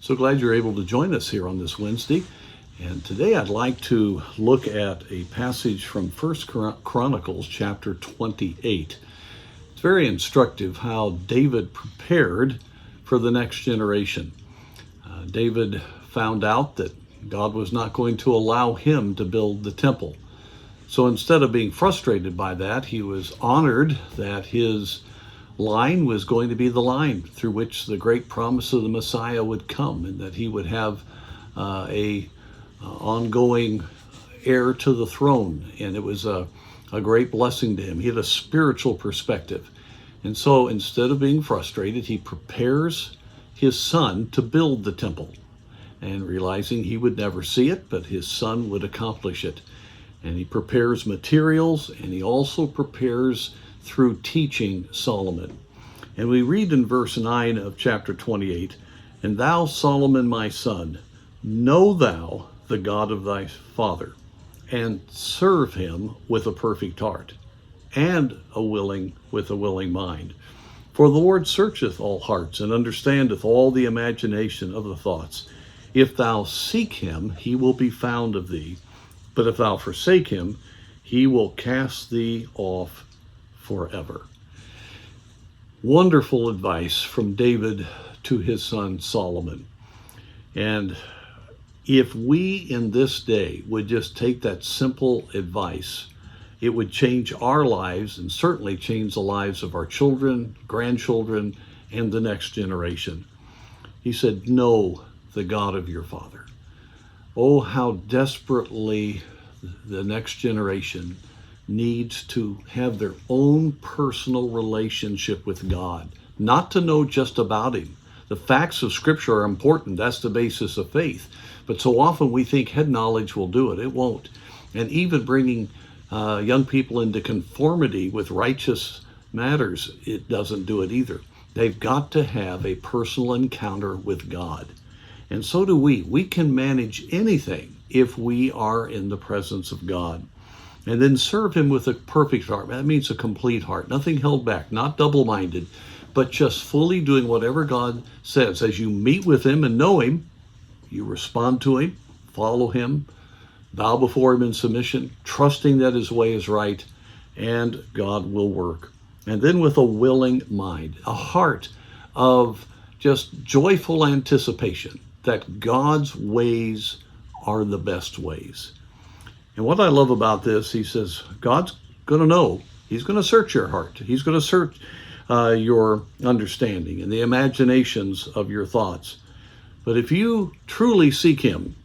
So glad you're able to join us here on this Wednesday. And today I'd like to look at a passage from 1 Chronicles chapter 28. It's very instructive how David prepared for the next generation. David found out that God was not going to allow him to build the temple. So instead of being frustrated by that, he was honored that his line was going to be the line through which the great promise of the Messiah would come, and that he would have a ongoing heir to the throne. And it was a great blessing to him. He had a spiritual perspective. And so instead of being frustrated, he prepares his son to build the temple, and realizing he would never see it, but his son would accomplish it. And he prepares materials, and he also prepares through teaching Solomon. And we read in verse 9 of chapter 28, "And thou, Solomon, my son, know thou the God of thy father, and serve him with a perfect heart, and with a willing mind. For the Lord searcheth all hearts, and understandeth all the imagination of the thoughts. If thou seek him, he will be found of thee. But if thou forsake him, he will cast thee off forever." Wonderful advice from David to his son Solomon. And if we in this day would just take that simple advice, it would change our lives, and certainly change the lives of our children, grandchildren, and the next generation. He said, "Know the God of your father." Oh, how desperately the next generation needs to have their own personal relationship with God, not to know just about him. The facts of Scripture are important. That's the basis of faith. But so often we think head knowledge will do it. It won't. And even bringing young people into conformity with righteous matters, it doesn't do it either. They've got to have a personal encounter with God. And so do we. We can manage anything if we are in the presence of God. And then serve him with a perfect heart. That means a complete heart, nothing held back, not double-minded, but just fully doing whatever God says. As you meet with him and know him, you respond to him, follow him, bow before him in submission, trusting that his way is right, and God will work. And then with a willing mind, a heart of just joyful anticipation that God's ways are the best ways. And what I love about this, he says, God's going to know. He's going to search your heart. He's going to search your understanding and the imaginations of your thoughts. But if you truly seek him,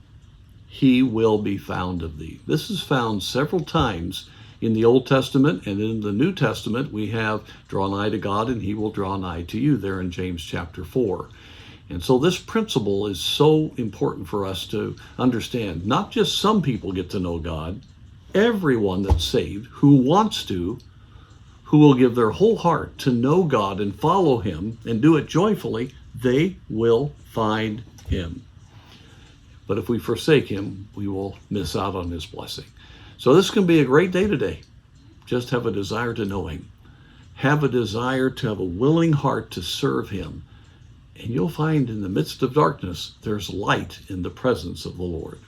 he will be found of thee. This is found several times in the Old Testament, and in the New Testament we have, "Draw nigh to God, and he will draw nigh to you," there in James chapter 4. And so this principle is so important for us to understand. Not just some people get to know God. Everyone that's saved, who wants to, who will give their whole heart to know God and follow him and do it joyfully, they will find him. But if we forsake him, we will miss out on his blessing. So this can be a great day today. Just have a desire to know him. Have a desire to have a willing heart to serve him. And you'll find in the midst of darkness, there's light in the presence of the Lord.